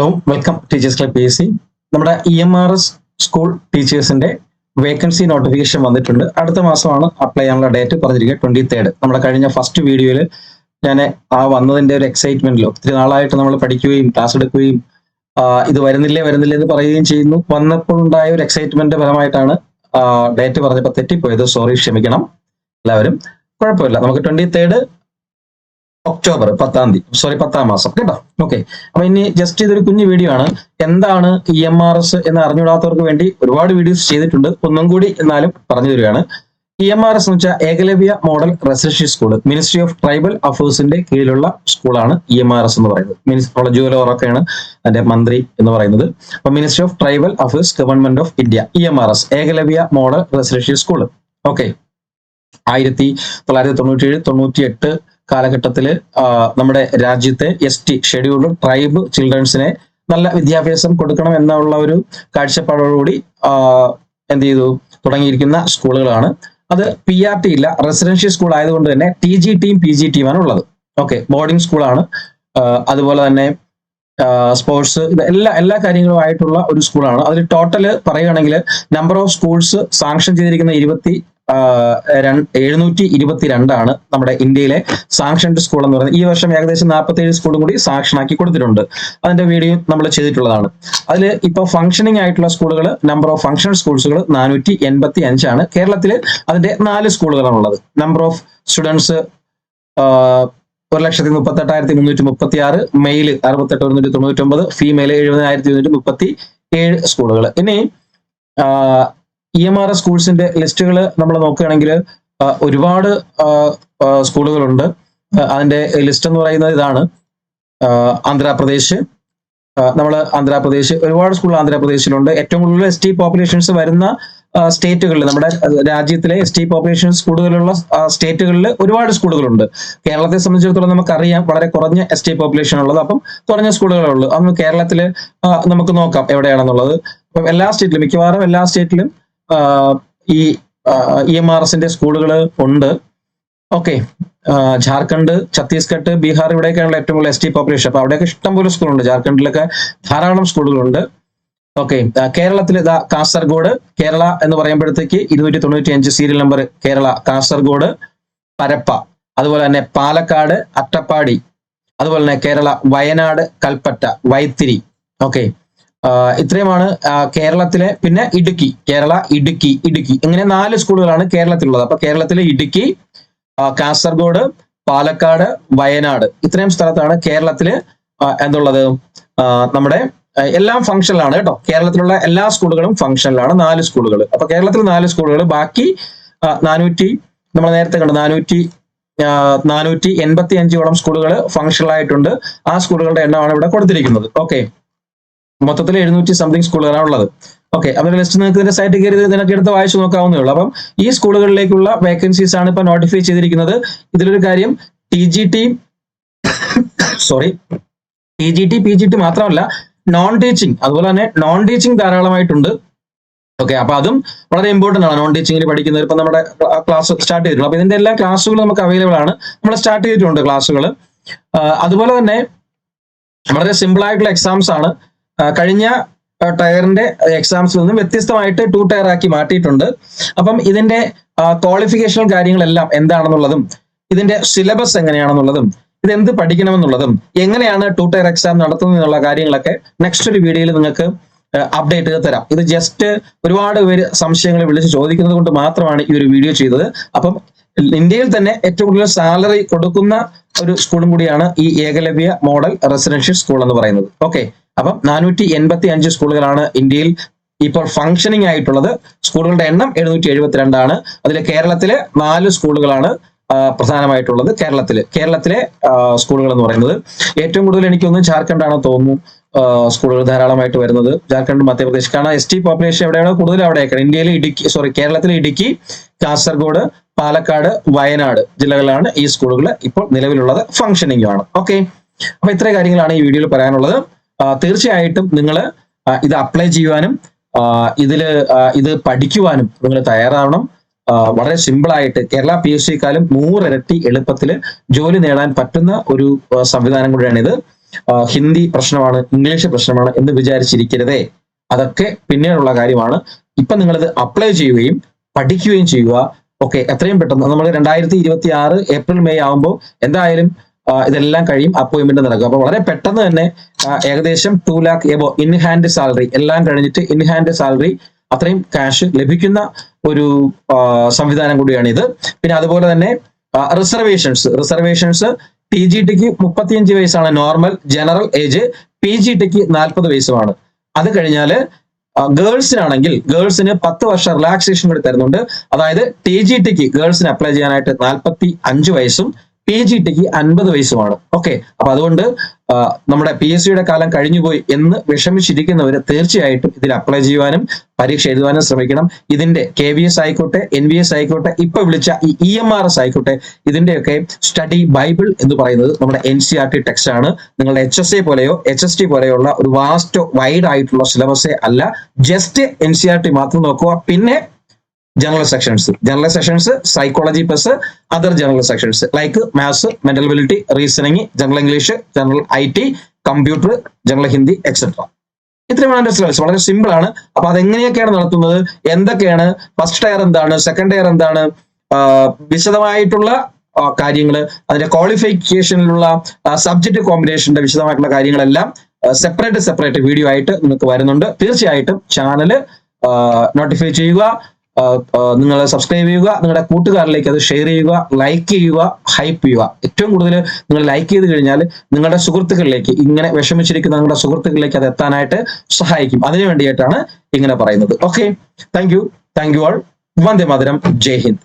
Hello, welcome teachers club PSC. നമ്മുടെ EMRS school ടീച്ചേഴ്സിന്റെ vacancy notification വന്നിട്ടുണ്ട്. അടുത്ത മാസമാണ് അപ്ലൈ ചെയ്യാനുള്ള ഡേറ്റ് പറഞ്ഞിരിക്കുക, 23rd. നമ്മുടെ കഴിഞ്ഞ ഫസ്റ്റ് വീഡിയോയിൽ ഞാൻ വന്നതിന്റെ ഒരു എക്സൈറ്റ്മെന്റിലോ, ഒത്തിരി നാളായിട്ട് നമ്മൾ പഠിക്കുകയും ക്ലാസ് എടുക്കുകയും ഇത് വരുന്നില്ലേ എന്ന് പറയുകയും ചെയ്യുന്നു. വന്നപ്പോഴുണ്ടായ ഒരു എക്സൈറ്റ്മെന്റ് ഫലമായിട്ടാണ് ഡേറ്റ് പറഞ്ഞപ്പോൾ തെറ്റിപ്പോയത്. സോറി, ക്ഷമിക്കണം എല്ലാവരും. കുഴപ്പമില്ല, നമുക്ക് 23rd ഒക്ടോബർ 10 മാസം കേട്ടോ. ഓക്കെ, അപ്പൊ ഇനി ജസ്റ്റ് ഇതൊരു കുഞ്ഞു വീഡിയോ ആണ്. എന്താണ് EMRS എന്ന് അറിഞ്ഞുകൂടാത്തവർക്ക് വേണ്ടി ഒരുപാട് വീഡിയോസ് ചെയ്തിട്ടുണ്ട്. ഒന്നും കൂടി എന്നാലും പറഞ്ഞു തരികയാണ്. EMRS എന്ന് വെച്ചാൽ Eklavya model residential school, ministry of tribal അഫയേഴ്സിന്റെ കീഴിലുള്ള സ്കൂളാണ് EMRS എന്ന് പറയുന്നത്. ജൂലോറൊക്കെയാണ് അതിന്റെ മന്ത്രി എന്ന് പറയുന്നത്. അപ്പൊ ministry of tribal affairs, government of India, EMRS Eklavya model residential school. Okay, 1997-98 കാലഘട്ടത്തിൽ നമ്മുടെ രാജ്യത്തെ ST ഷെഡ്യൂൾഡ് ട്രൈബ് ചിൽഡ്രൻസിനെ നല്ല വിദ്യാഭ്യാസം കൊടുക്കണം എന്നുള്ള ഒരു കാഴ്ചപ്പാടോടുകൂടി എന്ത് ചെയ്തു തുടങ്ങിയിരിക്കുന്ന സ്കൂളുകളാണ്. അത് PRT ഇല്ല, റെസിഡൻഷ്യൽ സ്കൂൾ ആയതുകൊണ്ട് തന്നെ TGTയും PGTയും ആണ് ഉള്ളത്. ഓക്കെ, ബോർഡിംഗ് സ്കൂളാണ്. അതുപോലെ തന്നെ സ്പോർട്സ്, ഇത് എല്ലാ കാര്യങ്ങളുമായിട്ടുള്ള ഒരു സ്കൂളാണ്. അതിൽ ടോട്ടൽ പറയുകയാണെങ്കിൽ നമ്പർ ഓഫ് സ്കൂൾസ് സാങ്ഷൻ ചെയ്തിരിക്കുന്ന 722 നമ്മുടെ ഇന്ത്യയിലെ സാങ്ഷൻഡ് സ്കൂൾ എന്ന് പറയുന്നത്. ഈ വർഷം ഏകദേശം 47 സ്കൂളും കൂടി സാങ്ഷൻ ആക്കി കൊടുത്തിട്ടുണ്ട്. അതിന്റെ വീഡിയോ നമ്മൾ ചെയ്തിട്ടുള്ളതാണ്. അതിൽ ഇപ്പോൾ ഫംഗ്ഷനിങ് ആയിട്ടുള്ള സ്കൂളുകൾ, നമ്പർ ഓഫ് ഫംഗ്ഷണൽ സ്കൂൾസുകൾ 485 ആണ്. കേരളത്തിൽ അതിന്റെ 4 സ്കൂളുകളാണ് ഉള്ളത്. Number of students 1,38,336, male 68,199, female 70,137 സ്കൂളുകൾ. ഇനി EMRS സ്കൂൾസിന്റെ ലിസ്റ്റുകൾ നമ്മൾ നോക്കുകയാണെങ്കിൽ ഒരുപാട് സ്കൂളുകളുണ്ട്. അതിന്റെ ലിസ്റ്റ് എന്ന് പറയുന്നത് ഇതാണ്. ആന്ധ്രാപ്രദേശ്, ഒരുപാട് സ്കൂൾ ആന്ധ്രാപ്രദേശിലുണ്ട്. ഏറ്റവും കൂടുതൽ ST പോപ്പുലേഷൻസ് വരുന്ന സ്റ്റേറ്റുകളിൽ, നമ്മുടെ രാജ്യത്തിലെ ST പോപ്പുലേഷൻസ് കൂടുതലുള്ള സ്റ്റേറ്റുകളിൽ ഒരുപാട് സ്കൂളുകളുണ്ട്. കേരളത്തെ സംബന്ധിച്ചിടത്തോളം നമുക്കറിയാം വളരെ കുറഞ്ഞ ST പോപ്പുലേഷൻ ഉള്ളത്. അപ്പം കുറഞ്ഞ സ്കൂളുകളുള്ളൂ. അന്ന് കേരളത്തിൽ നമുക്ക് നോക്കാം എവിടെയാണെന്നുള്ളത്. അപ്പം എല്ലാ സ്റ്റേറ്റിലും, മിക്കവാറും എല്ലാ സ്റ്റേറ്റിലും ഈ EMRSന്റെ സ്കൂളുകൾ ഉണ്ട്. ഓക്കെ, ജാർഖണ്ഡ്, ഛത്തീസ്ഗഡ്, ബീഹാർ, ഇവിടെയൊക്കെയാണല്ലോ ഏറ്റവും കൂടുതൽ ST പോപ്പുലേഷൻ. അപ്പൊ അവിടെയൊക്കെ ഇഷ്ടംപോലെ സ്കൂളുണ്ട്. ജാർഖണ്ഡിലൊക്കെ ധാരാളം സ്കൂളുകളുണ്ട്. ഓക്കെ, കേരളത്തിൽ കാസർഗോഡ്, കേരള എന്ന് പറയുമ്പോഴത്തേക്ക് 295 സീരിയൽ നമ്പർ കേരള, കാസർഗോഡ്, പരപ്പ, അതുപോലെ തന്നെ പാലക്കാട്, അട്ടപ്പാടി, അതുപോലെ തന്നെ കേരള, വയനാട്, കൽപ്പറ്റ, വൈത്തിരി. ഓക്കെ, ഇത്രയുമാണ് കേരളത്തിലെ. പിന്നെ ഇടുക്കി, കേരള, ഇടുക്കി ഇങ്ങനെ 4 സ്കൂളുകളാണ് കേരളത്തിലുള്ളത്. അപ്പൊ കേരളത്തിലെ ഇടുക്കി, കാസർഗോഡ്, പാലക്കാട്, വയനാട്, ഇത്രയും സ്ഥലത്താണ് കേരളത്തില് എന്തുള്ളത്. നമ്മുടെ എല്ലാം ഫംഗ്ഷനിലാണ് കേട്ടോ. കേരളത്തിലുള്ള എല്ലാ സ്കൂളുകളും ഫംഗ്ഷനിലാണ്. 4 സ്കൂളുകൾ. അപ്പൊ കേരളത്തിൽ 4 സ്കൂളുകൾ, ബാക്കി 400, നമ്മൾ നേരത്തെ കണ്ടു 485 സ്കൂളുകൾ ഫംഗ്ഷനിലായിട്ടുണ്ട്. ആ സ്കൂളുകളുടെ എണ്ണമാണ് ഇവിടെ കൊടുത്തിരിക്കുന്നത്. ഓക്കെ, മൊത്തത്തിൽ 700 സംതിങ് സ്കൂളുകളാണ് ഉള്ളത്. ഓക്കെ, അവരുടെ ലിസ്റ്റ് നിങ്ങൾക്ക് ഇതിന്റെ സൈറ്റിൽ കയറി ഇതിനൊക്കെ എടുത്ത് വായിച്ചു നോക്കാവുന്നേ ഉള്ളൂ. അപ്പം ഈ സ്കൂളുകളിലേക്കുള്ള വേക്കൻസീസ് ആണ് ഇപ്പൊ നോട്ടിഫൈ ചെയ്തിരിക്കുന്നത്. ഇതിലൊരു കാര്യം, TGT, PGT മാത്രമല്ല നോൺ ടീച്ചിങ്, അതുപോലെ തന്നെ നോൺ ടീച്ചിങ് ധാരാളമായിട്ടുണ്ട്. ഓക്കെ, അപ്പൊ അതും വളരെ ഇമ്പോർട്ടന്റ് ആണ്. നോൺ ടീച്ചിങ്ങിൽ പഠിക്കുന്നവർ ഇപ്പൊ നമ്മുടെ ക്ലാസ് സ്റ്റാർട്ട് ചെയ്തിട്ടുണ്ട്. അപ്പൊ ഇതിന്റെ എല്ലാ ക്ലാസ്സുകളും നമുക്ക് അവൈലബിൾ ആണ്. നമ്മൾ സ്റ്റാർട്ട് ചെയ്തിട്ടുണ്ട് ക്ലാസ്സുകൾ. അതുപോലെ തന്നെ വളരെ സിമ്പിൾ ആയിട്ടുള്ള എക്സാംസ് ആണ്. കഴിഞ്ഞ ടയറിന്റെ എക്സാംസിൽ നിന്നും വ്യത്യസ്തമായിട്ട് 2 ടയർ ആക്കി മാറ്റിയിട്ടുണ്ട്. അപ്പം ഇതിന്റെ ക്വാളിഫിക്കേഷൻ കാര്യങ്ങളെല്ലാം എന്താണെന്നുള്ളതും, ഇതിന്റെ സിലബസ് എങ്ങനെയാണെന്നുള്ളതും, ഇതെന്ത് പഠിക്കണമെന്നുള്ളതും, എങ്ങനെയാണ് 2 ടയർ എക്സാം നടത്തുന്നത് എന്നുള്ള കാര്യങ്ങളൊക്കെ നെക്സ്റ്റ് ഒരു വീഡിയോയിൽ നിങ്ങൾക്ക് അപ്ഡേറ്റ് ചെയ്ത് തരാം. ഇത് ജസ്റ്റ് ഒരുപാട് പേര് സംശയങ്ങൾ വിളിച്ച് ചോദിക്കുന്നത് കൊണ്ട് മാത്രമാണ് ഈ ഒരു വീഡിയോ ചെയ്തത്. അപ്പം ഇന്ത്യയിൽ തന്നെ ഏറ്റവും കൂടുതൽ സാലറി കൊടുക്കുന്ന ഒരു സ്കൂളും കൂടിയാണ് ഈ ഏകലവ്യ മോഡൽ റെസിഡൻഷ്യൽ സ്കൂൾ എന്ന് പറയുന്നത്. ഓക്കെ, അപ്പം 485 സ്കൂളുകളാണ് ഇന്ത്യയിൽ ഇപ്പോൾ ഫംഗ്ഷനിങ് ആയിട്ടുള്ളത്. സ്കൂളുകളുടെ എണ്ണം 772 ആണ്. അതിൽ കേരളത്തിലെ 4 സ്കൂളുകളാണ് പ്രധാനമായിട്ടുള്ളത്. കേരളത്തിലെ സ്കൂളുകൾ എന്ന് പറയുന്നത് ഏറ്റവും കൂടുതൽ എനിക്കൊന്ന് ജാർഖണ്ഡാണ് തോന്നുന്നു സ്കൂളുകൾ ധാരാളമായിട്ട് വരുന്നത്. ജാർഖണ്ഡ്, മധ്യപ്രദേശ്. കാരണം ST പോപ്പുലേഷൻ എവിടെയാണോ കൂടുതൽ അവിടെയൊക്കെ. ഇന്ത്യയിലെ കേരളത്തിലെ ഇടുക്കി, കാസർഗോഡ്, പാലക്കാട്, വയനാട് ജില്ലകളിലാണ് ഈ സ്കൂളുകൾ ഇപ്പോൾ നിലവിലുള്ളത്. ഫംഗ്ഷനിങ് ആണ്. ഓക്കെ, അപ്പൊ ഇത്രയും കാര്യങ്ങളാണ് ഈ വീഡിയോയിൽ പറയാനുള്ളത്. തീർച്ചയായിട്ടും നിങ്ങൾ ഇത് അപ്ലൈ ചെയ്യുവാനും ഇത് പഠിക്കുവാനും നിങ്ങൾ തയ്യാറാവണം. വളരെ സിമ്പിൾ ആയിട്ട് കേരള PSCക്കാളും 100 ഇരട്ടി എളുപ്പത്തിൽ ജോലി നേടാൻ പറ്റുന്ന ഒരു സംവിധാനം കൂടിയാണിത്. ഹിന്ദി പ്രശ്നമാണ്, ഇംഗ്ലീഷ് പ്രശ്നമാണ് എന്ന് വിചാരിച്ചിരിക്കരുതേ. അതൊക്കെ പിന്നീടുള്ള കാര്യമാണ്. ഇപ്പൊ നിങ്ങളിത് അപ്ലൈ ചെയ്യുകയും പഠിക്കുകയും ചെയ്യുക. ഓക്കെ, എത്രയും പെട്ടെന്ന് നമ്മൾ 2026 ഏപ്രിൽ മെയ് ആകുമ്പോൾ എന്തായാലും ഇതെല്ലാം കഴിയും, അപ്പോയിന്റ്മെന്റ് നടക്കും. അപ്പൊ വളരെ പെട്ടെന്ന് തന്നെ ഏകദേശം 2 lakh above in hand salary എല്ലാം കഴിഞ്ഞിട്ട് ഇൻ ഹാൻഡ് സാലറി അത്രയും ക്യാഷ് ലഭിക്കുന്ന ഒരു സംവിധാനം കൂടിയാണ് ഇത്. പിന്നെ അതുപോലെ തന്നെ റിസർവേഷൻസ് TGTക്ക് 35 വയസ്സാണ് നോർമൽ ജനറൽ ഏജ്, PGTക്ക് 40 വയസ്സുമാണ്. അത് കഴിഞ്ഞാല് ഗേൾസിനാണെങ്കിൽ ഗേൾസിന് 10 വർഷം റിലാക്സേഷൻ കൂടി തരുന്നുണ്ട്. അതായത് TGTക്ക് ഗേൾസിന് അപ്ലൈ ചെയ്യാനായിട്ട് 45 വയസ്സും PGTക്ക് 50 വയസ്സുമാണ്. ഓക്കെ, അപ്പൊ അതുകൊണ്ട് നമ്മുടെ PSCയുടെ കാലം കഴിഞ്ഞുപോയി എന്ന് വിഷമിച്ചിരിക്കുന്നവർ തീർച്ചയായിട്ടും ഇതിൽ അപ്ലൈ ചെയ്യുവാനും പരീക്ഷ എഴുതുവാനും ശ്രമിക്കണം. ഇതിന്റെ KVS ആയിക്കോട്ടെ, NVS ആയിക്കോട്ടെ, ഇപ്പൊ വിളിച്ച ഈ EMRS ആയിക്കോട്ടെ, ഇതിന്റെയൊക്കെ സ്റ്റഡി ബൈബിൾ എന്ന് പറയുന്നത് നമ്മുടെ NCERT ടെക്സ്റ്റ് ആണ്. നിങ്ങളുടെ HSA പോലെയോ HST പോലെയുള്ള ഒരു വാസ്റ്റ് വൈഡ് ആയിട്ടുള്ള സിലബസേ അല്ല. ജസ്റ്റ് NCERT മാത്രം നോക്കുക. പിന്നെ general sections psychology plus other general sections like maths, mental ability, reasoning, general English, general IT, computer, general Hindi etcetera. ഇത്രയുമാണ് അതിന്റെ സിലബസ്. വളരെ സിമ്പിൾ ആണ്. അപ്പൊ അതെങ്ങനെയൊക്കെയാണ് നടത്തുന്നത്, എന്തൊക്കെയാണ്, ഫസ്റ്റ് ടയർ എന്താണ്, സെക്കൻഡ് ടയർ എന്താണ്, വിശദമായിട്ടുള്ള കാര്യങ്ങൾ, അതിന്റെ ക്വാളിഫിക്കേഷനിലുള്ള സബ്ജക്ട് കോമ്പിനേഷന്റെ വിശദമായിട്ടുള്ള കാര്യങ്ങളെല്ലാം സെപ്പറേറ്റ് വീഡിയോ ആയിട്ട് നിങ്ങൾക്ക് വരുന്നുണ്ട്. തീർച്ചയായിട്ടും ചാനൽ നോട്ടിഫൈ ചെയ്യുക, നിങ്ങൾ സബ്സ്ക്രൈബ് ചെയ്യുക, നിങ്ങളുടെ കൂട്ടുകാരിലേക്ക് അത് ഷെയർ ചെയ്യുക, ലൈക്ക് ചെയ്യുക, ഹൈപ്പ് ചെയ്യുക. ഏറ്റവും കൂടുതൽ നിങ്ങൾ ലൈക്ക് ചെയ്ത് കഴിഞ്ഞാൽ നിങ്ങളുടെ സുഹൃത്തുക്കളിലേക്ക്, ഇങ്ങനെ വിഷമിച്ചിരിക്കുന്ന നിങ്ങളുടെ സുഹൃത്തുക്കളിലേക്ക് അത് എത്താനായിട്ട് സഹായിക്കും. അതിനു വേണ്ടിയിട്ടാണ് ഇങ്ങനെ പറയുന്നത്. Okay, thank you all. Vande Mataram. ജയ് ഹിന്ദ്.